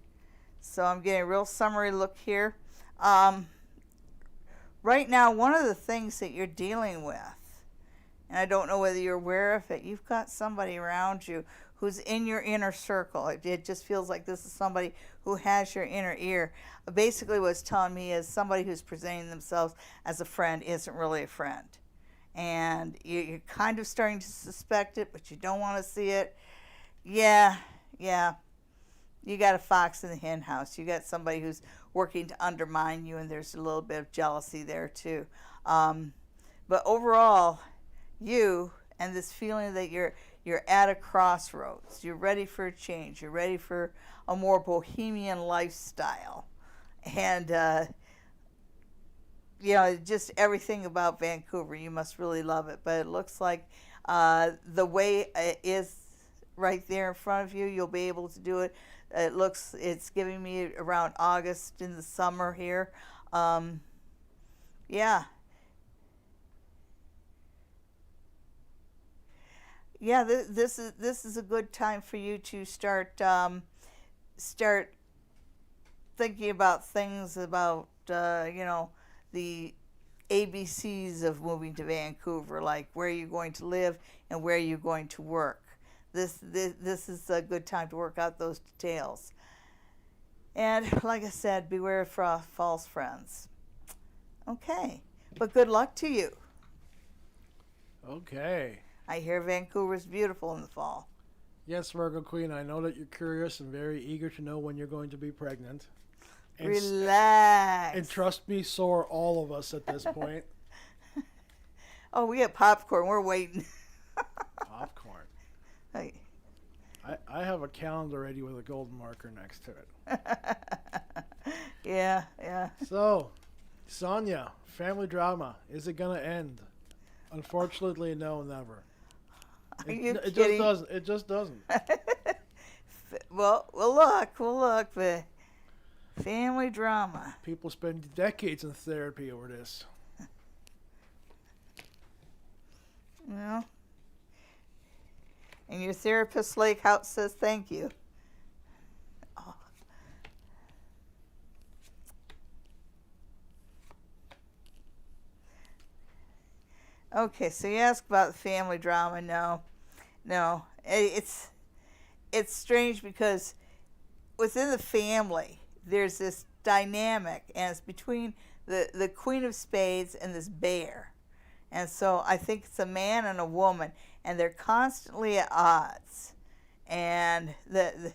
So I'm getting a real summery look here. Right now, one of the things that you're dealing with, and I don't know whether you're aware of it, you've got somebody around you who's in your inner circle. It just feels like this is somebody who has your inner ear. Basically what it's telling me is somebody who's presenting themselves as a friend isn't really a friend. And you're kind of starting to suspect it, but you don't want to see it. Yeah. You got a fox in the hen house. You got somebody who's working to undermine you, and there's a little bit of jealousy there too. But overall, you and this feeling that you're at a crossroads. You're ready for a change. You're ready for a more bohemian lifestyle. And just everything about Vancouver, you must really love it. But it looks like the way it is right there in front of you, you'll be able to do it. It's giving me around August in the summer here. Yeah, this is a good time for you to start thinking about things about the ABCs of moving to Vancouver, like where you're going to live and where you're going to work. This is a good time to work out those details. And like I said, beware of false friends. Okay, but good luck to you. Okay. I hear Vancouver's beautiful in the fall. Yes, Virgo Queen, I know that you're curious and very eager to know when you're going to be pregnant. And Relax. And trust me, so are all of us at this point. Oh, we got popcorn. We're waiting. Popcorn. Hey. I have a calendar ready with a golden marker next to it. Yeah. So, Sonia, family drama, is it going to end? Unfortunately, no, never. Are you It kidding? It just doesn't. Well, look, but family drama. People spend decades in therapy over this. Well, and your therapist, Lake House, says thank you. Oh. Okay, so you ask about the family drama. No, it's strange because within the family there's this dynamic, and it's between the Queen of Spades and this bear. And so I think it's a man and a woman, and they're constantly at odds. and the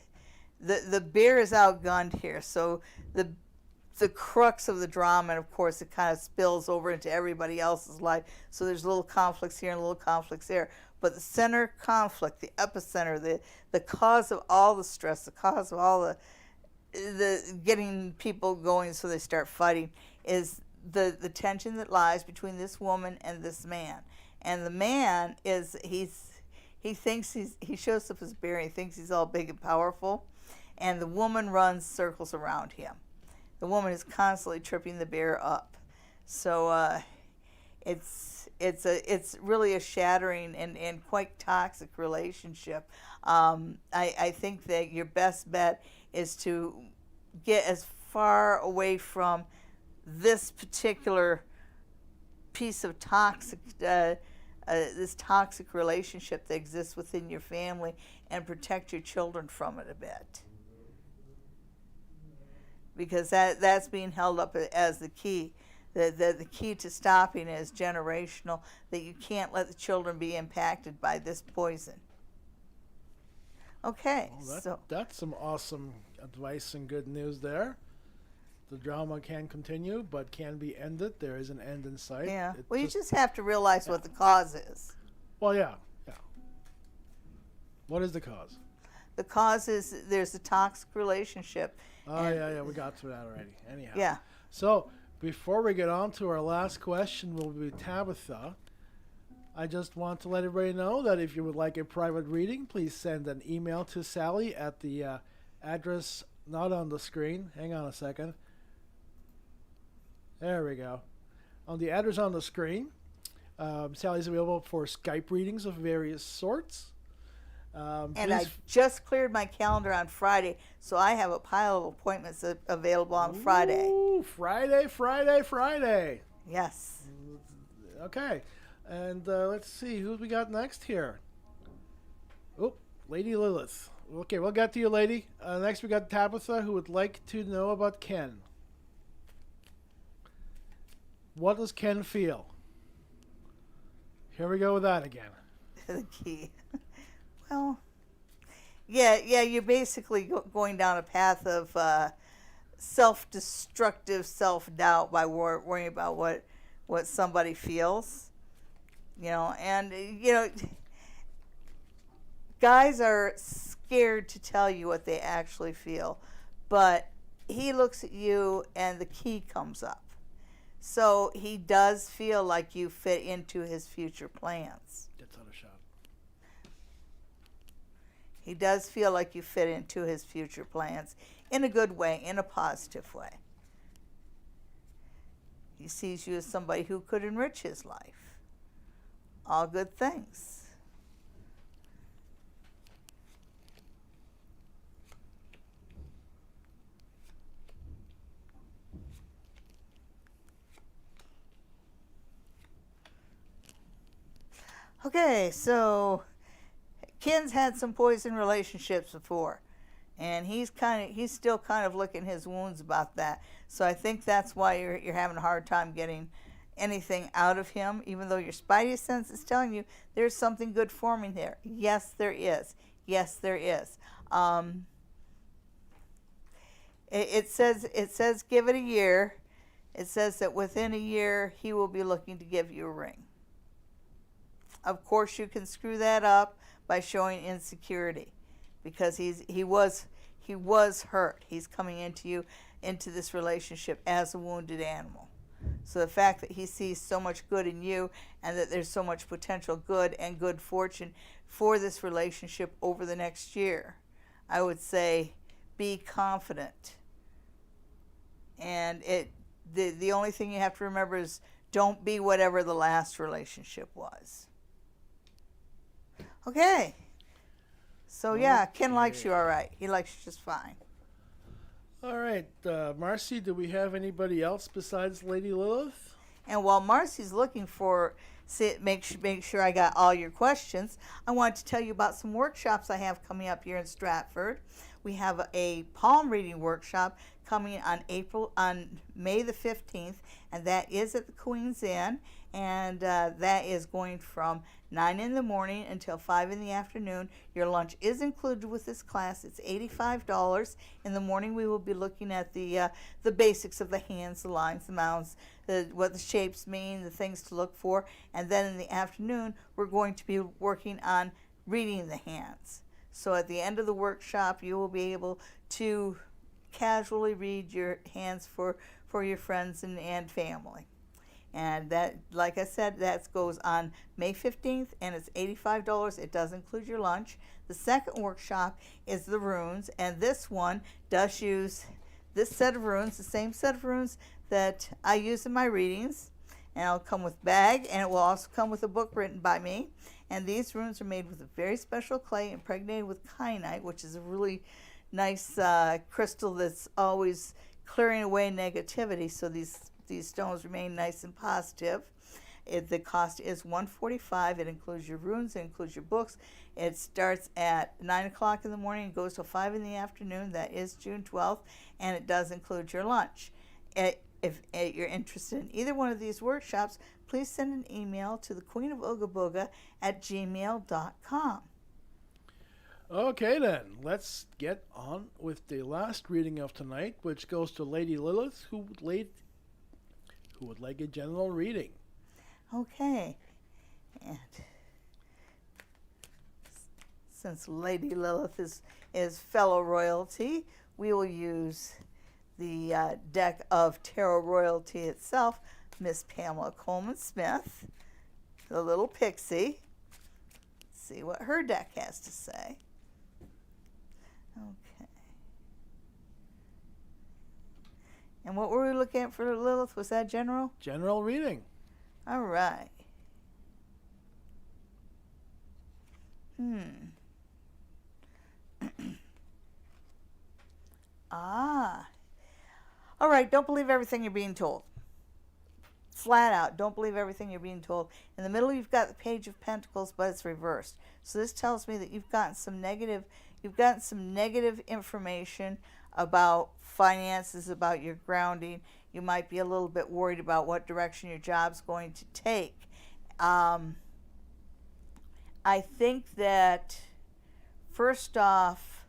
bear is outgunned here. So the crux of the drama, and of course it kind of spills over into everybody else's life. So there's little conflicts here and little conflicts there. But the center conflict, the epicenter, the cause of all the stress, the cause of all the getting people going so they start fighting is the tension that lies between this woman and this man. And the man is he thinks he shows up as a bear. He thinks he's all big and powerful, and the woman runs circles around him. The woman is constantly tripping the bear up. So it's really a shattering and quite toxic relationship. I think that your best bet is to get as far away from this particular piece of toxic this toxic relationship that exists within your family, and protect your children from it a bit, because that's being held up as the key. The key to stopping it is generational, that you can't let the children be impacted by this poison. Okay, well, that's some awesome advice and good news there. The drama can continue, but can be ended. There is an end in sight. Yeah. Well, you just have to realize what the cause is. Well, yeah. What is the cause? The cause is there's a toxic relationship. Oh, yeah, we got through that already. Anyhow. Yeah. So, before we get on to our last question, will be Tabitha. I just want to let everybody know that if you would like a private reading, please send an email to Sally at the address not on the screen. Hang on a second. There we go. On the address on the screen, Sally's available for Skype readings of various sorts. And I just cleared my calendar on Friday, so I have a pile of appointments available on Friday. Ooh, Friday. Yes. Okay. And let's see, who we got next here? Oh, Lady Lilith. Okay, we'll get to you, lady. Next we got Tabitha, who would like to know about Ken. What does Ken feel? Here we go with that again. The key. Well, yeah, you're basically going down a path of self-destructive self-doubt by worrying about what somebody feels. Guys are scared to tell you what they actually feel, but he looks at you and the key comes up. So he does feel like you fit into his future plans. Gets out a shot. He does feel like you fit into his future plans in a good way, in a positive way. He sees you as somebody who could enrich his life. All good things. Okay, so Ken's had some poison relationships before, and he's still kind of licking his wounds about that. So I think that's why you're having a hard time getting anything out of him, even though your spidey sense is telling you there's something good forming there. Yes, there is. Yes, there is. It says give it a year. It says that within a year he will be looking to give you a ring. Of course, you can screw that up by showing insecurity, because he was hurt. He's coming into this relationship as a wounded animal. So the fact that he sees so much good in you, and that there's so much potential good and good fortune for this relationship over the next year, I would say be confident. And the only thing you have to remember is don't be whatever the last relationship was. Okay. So yeah, Ken likes you all right. He likes you just fine. All right, Marcy, do we have anybody else besides Lady Lilith? And while Marcy's looking for, make sure I got all your questions, I want to tell you about some workshops I have coming up here in Stratford. We have a palm reading workshop coming on May the 15th, and that is at the Queen's Inn. and that is going from 9 in the morning until 5 in the afternoon. Your lunch is included with this class. It's $85. In the morning, we will be looking at the basics of the hands, the lines, the mounds, what the shapes mean, the things to look for, and then in the afternoon, we're going to be working on reading the hands. So at the end of the workshop, you will be able to casually read your hands for your friends and family. And that, like I said, that goes on May 15th, and it's $85. It does include your lunch. The second workshop is the runes, and this one does use this set of runes, the same set of runes that I use in my readings. And it'll come with bag, and it will also come with a book written by me. And these runes are made with a very special clay impregnated with kyanite, which is a really nice crystal that's always clearing away negativity, so these stones remain nice and positive. The cost is $145. It includes your runes, it includes your books. It starts at 9 o'clock in the morning and goes till 5 in the afternoon. That is June 12th, and it does include your lunch. If you're interested in either one of these workshops, please send an email to thequeenofoogaboga@gmail.com. Okay then, let's get on with the last reading of tonight, which goes to Lady Lilith, who would like a general reading. Okay, and since Lady Lilith is fellow royalty, we will use the deck of Tarot Royalty itself, Miss Pamela Coleman Smith, the little pixie. Let's see what her deck has to say. Okay. And what were we looking at for Lilith? Was that general? General reading. All right. All right, don't believe everything you're being told. Flat out, don't believe everything you're being told. In the middle, you've got the Page of Pentacles, but it's reversed. So this tells me that you've gotten some negative information about finances, about your grounding. You might be a little bit worried about what direction your job's going to take. I think that, first off,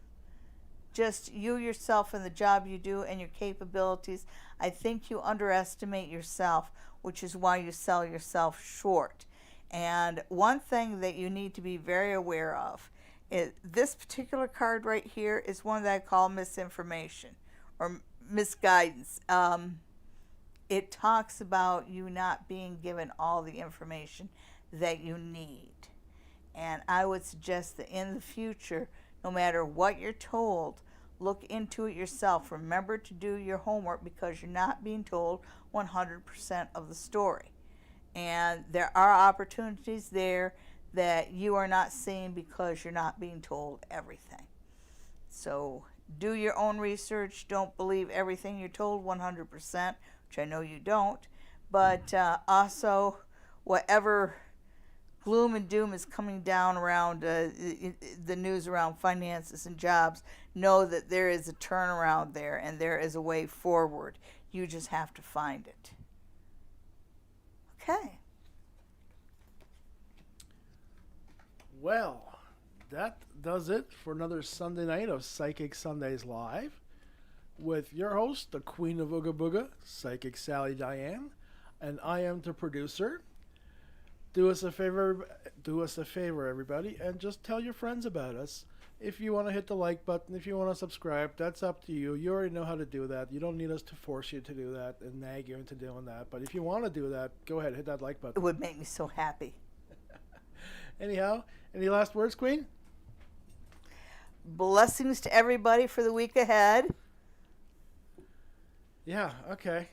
just you yourself and the job you do and your capabilities, I think you underestimate yourself, which is why you sell yourself short. And one thing that you need to be very aware of is this particular card right here is one that I call misinformation or misguidance. It talks about you not being given all the information that you need. And I would suggest that in the future, no matter what you're told, look into it yourself. Remember to do your homework because you're not being told 100% of the story. And there are opportunities there that you are not seeing because you're not being told everything. So do your own research. Don't believe everything you're told 100%, which I know you don't. But also, whatever gloom and doom is coming down around the news around finances and jobs, know that there is a turnaround there and there is a way forward. You just have to find it. Okay. Well, that does it for another Sunday night of Psychic Sundays Live with your host, the Queen of Ooga Booga, Psychic Sally Diane, and I am the producer. Do us a favor, everybody, and just tell your friends about us. If you want to hit the like button, if you want to subscribe, that's up to you. You already know how to do that. You don't need us to force you to do that and nag you into doing that. But if you want to do that, go ahead, hit that like button. It would make me so happy. Anyhow, any last words, Queen? Blessings to everybody for the week ahead. Yeah, okay.